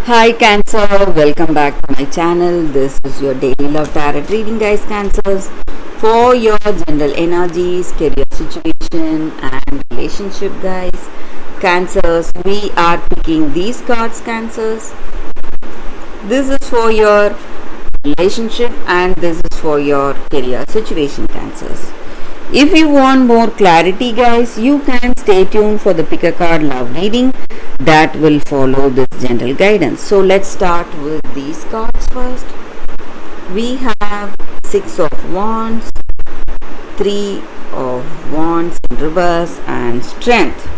Hi Cancer, welcome back to my channel. This is your daily love tarot reading, guys. Cancers, for your general energies, career situation and relationship, guys. Cancers, we are picking these cards, Cancers. This is for your relationship and this is for your career situation, Cancers. If you want more clarity, guys, you can stay tuned for the pick a card love reading that will follow this general guidance. So let's start with these cards first. We have Six of Wands, Three of Wands in reverse and Strength.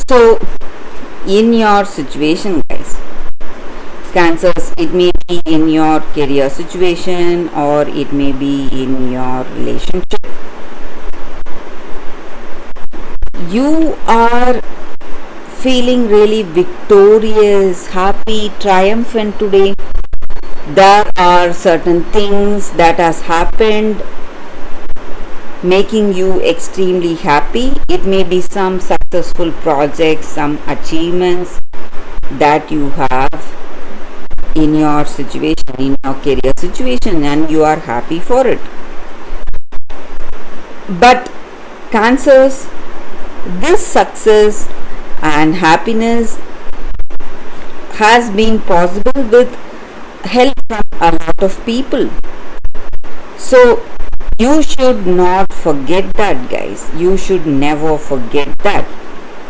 So in your situation, guys, Cancers, it may be in your career situation or it may be in your relationship. You are feeling really victorious, happy, triumphant today. There are certain things that has happened making you extremely happy. It may be some successful projects, some achievements that you have in your situation, in your career situation, and you are happy for it. But Cancers, this success and happiness has been possible with help from a lot of people. So you should not forget that, guys. You should never forget that.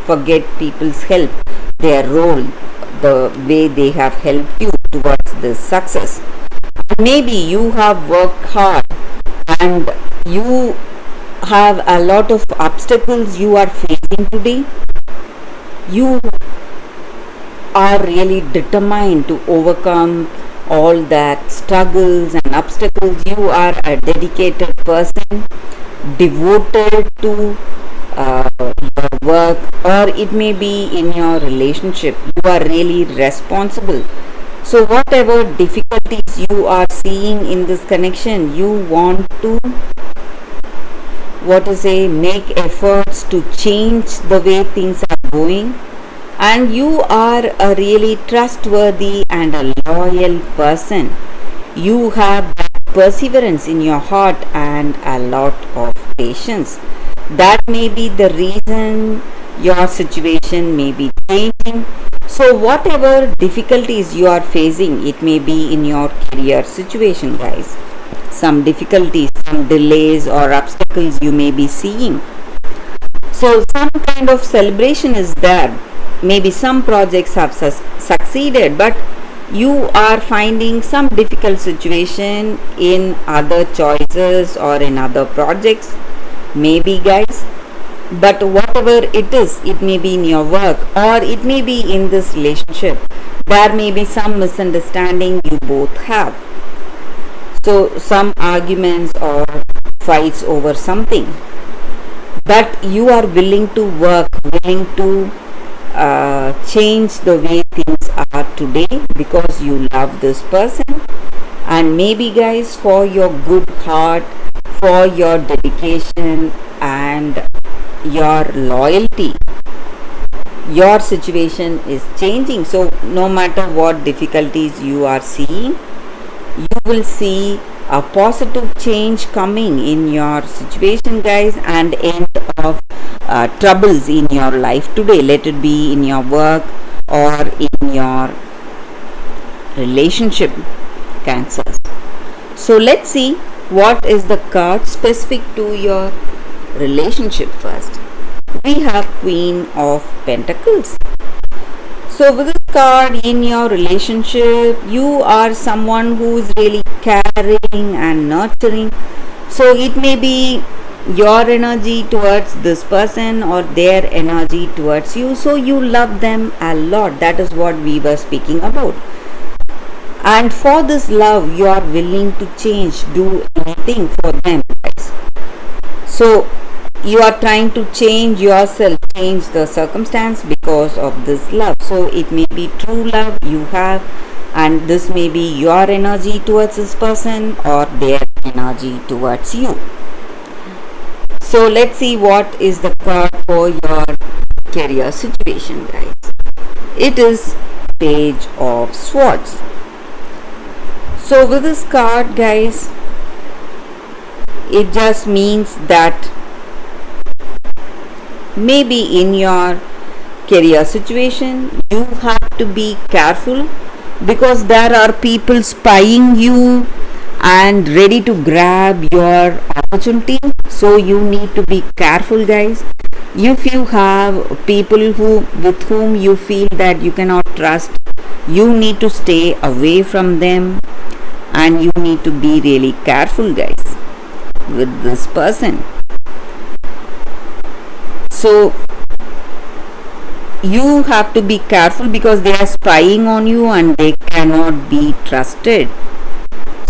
Forget people's help, their role, the way they have helped you towards this success. Maybe you have worked hard and you have a lot of obstacles you are facing today. You are really determined to overcome all that struggles and obstacles. You are a dedicated person, devoted to your work, or it may be in your relationship. You are really responsible. So whatever difficulties you are seeing in this connection, you want to make efforts to change the way things are going, and you are a really trustworthy and a loyal person. You have perseverance in your heart and a lot of patience. That may be the reason your situation may be changing. So whatever difficulties you are facing, it may be in your career situation, guys. Some difficulties, some delays or obstacles you may be seeing. So some kind of celebration is there. Maybe some projects have succeeded, but you are finding some difficult situation in other choices or in other projects. Maybe, guys. But whatever it is, it may be in your work or it may be in this relationship. There may be some misunderstanding you both have. So some arguments or fights over something. But you are willing to work, willing to change the way things are today because you love this person. And maybe, guys, for your good heart, for your dedication and your loyalty, your situation is changing. So no matter what difficulties you are seeing, you will see a positive change coming in your situation, guys, and end of troubles in your life today. Let it be in your work or in your relationship, Cancers. So let's see what is the card specific to your relationship first. We have Queen of Pentacles. So with this card, in your relationship, you are someone who is really caring and nurturing. So it may be your energy towards this person or their energy towards you. So you love them a lot. That is what we were speaking about. And for this love, you are willing to change, do anything for them, guys. So you are trying to change yourself, change the circumstance because of this love. So it may be true love you have, and this may be your energy towards this person or their energy towards you. So let's see what is the card for your career situation, guys. It is Page of Swords. So with this card, guys, it just means that maybe in your career situation you have to be careful, because there are people spying you and ready to grab your opportunity. So you need to be careful, guys. If you have people with whom you feel that you cannot trust, you need to stay away from them, and you need to be really careful, guys, with this person. So you have to be careful because they are spying on you and they cannot be trusted.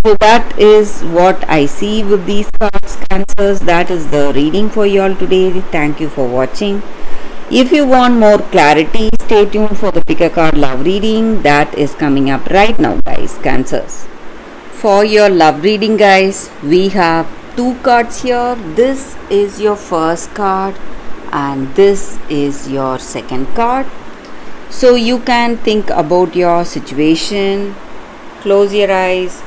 So that is what I see with these cards, Cancers. That is the reading for you all today. Thank you for watching. If you want more clarity, stay tuned for the Pick a Card love reading that is coming up right now, guys, Cancers. For your love reading, guys, we have 2 cards here. This is your first card and this is your second card. So you can think about your situation, close your eyes,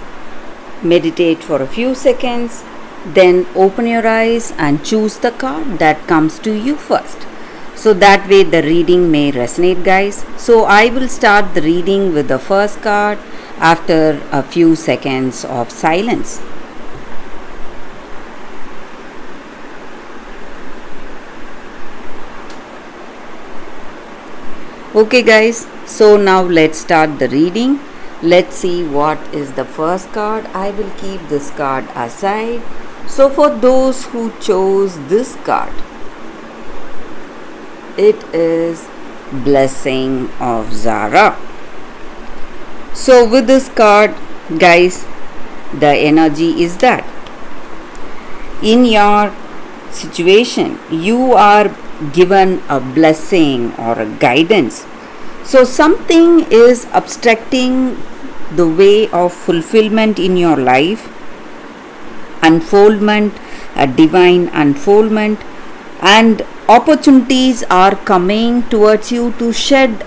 meditate for a few seconds, then open your eyes and choose the card that comes to you first. So that way the reading may resonate, guys. So I will start the reading with the first card after a few seconds of silence. Okay, guys, so now let's start the reading. Let's see what is the first card. I will keep this card aside. So for those who chose this card, it is Blessing of Zara. So with this card, guys, the energy is that in your situation you are given a blessing or a guidance. So something is obstructing the way of fulfillment in your life, unfoldment, a divine unfoldment, and opportunities are coming towards you to shed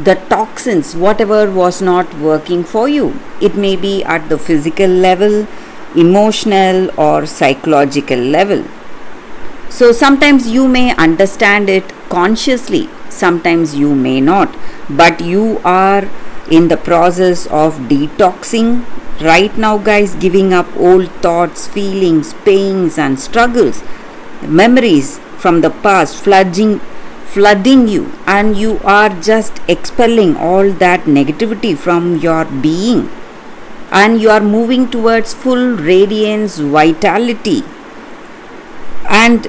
the toxins, whatever was not working for you. It may be at the physical level, emotional or psychological level. So sometimes you may understand it consciously, sometimes you may not, but you are in the process of detoxing right now, guys, giving up old thoughts, feelings, pains and struggles, memories from the past flooding you, and you are just expelling all that negativity from your being, and you are moving towards full radiance, vitality. And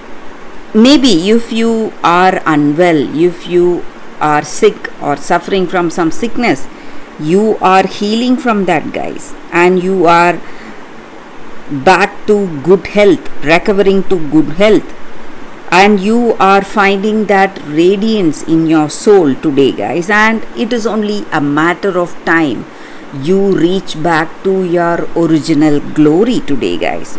maybe if you are unwell, if you are sick or suffering from some sickness, you are healing from that, guys, and you are back to good health, recovering to good health, and you are finding that radiance in your soul today, guys, and it is only a matter of time you reach back to your original glory today, guys.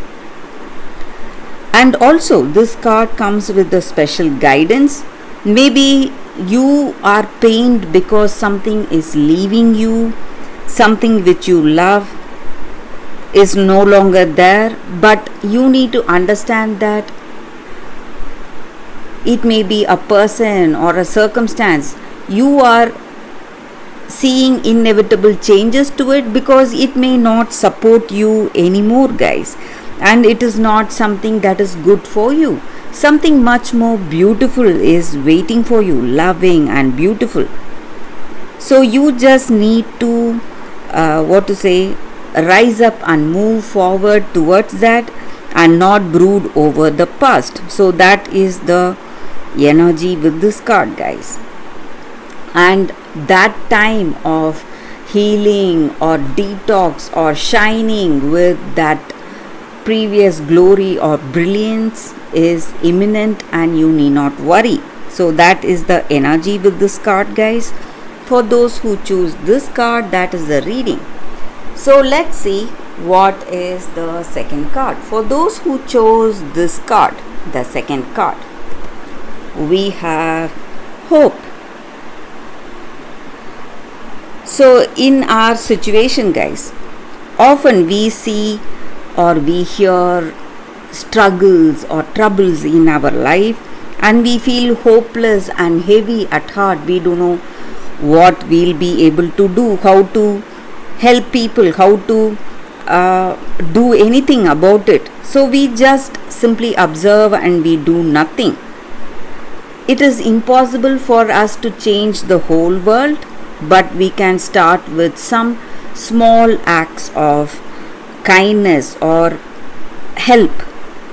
And also this card comes with the special guidance. Maybe you are pained because something is leaving you, something which you love is no longer there, but you need to understand that it may be a person or a circumstance. You are seeing inevitable changes to it because it may not support you anymore, guys, and it is not something that is good for you. Something much more beautiful is waiting for you, loving and beautiful. So you just need to rise up and move forward towards that and not brood over the past. So that is the energy with this card, guys. And that time of healing or detox or shining with that previous glory or brilliance is imminent, and you need not worry. So that is the energy with this card, guys. For those who choose this card, that is the reading. So let's see what is the second card. For those who chose this card, the second card, we have Hope. So in our situation, guys, often we see or we hear struggles or troubles in our life, and we feel hopeless and heavy at heart. We don't know what we'll be able to do, how to help people, how to do anything about it. So we just simply observe and we do nothing. It is impossible for us to change the whole world, but we can start with some small acts of kindness or help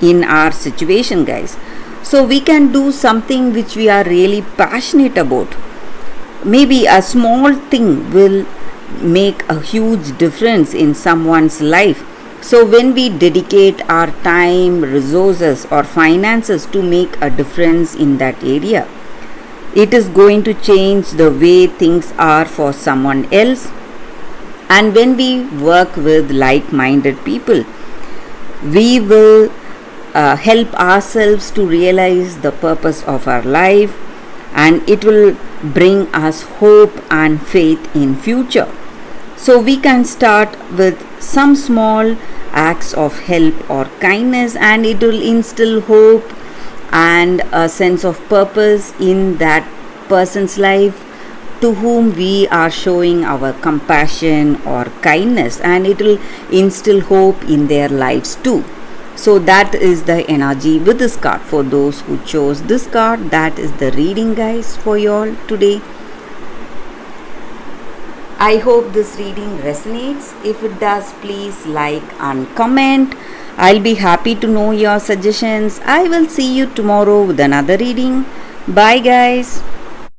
in our situation, guys. So we can do something which we are really passionate about. Maybe a small thing will make a huge difference in someone's life. So when we dedicate our time, resources or finances to make a difference in that area, it is going to change the way things are for someone else. And when we work with like-minded people, we will help ourselves to realize the purpose of our life, and it will bring us hope and faith in future. So we can start with some small acts of help or kindness, and it will instill hope and a sense of purpose in that person's life to whom we are showing our compassion or kindness, and it will instill hope in their lives too. So that is the energy with this card. For those who chose this card, that is the reading, guys, for you all today. I hope this reading resonates. If it does, please like and comment. I'll be happy to know your suggestions. I will see you tomorrow with another reading. Bye, guys.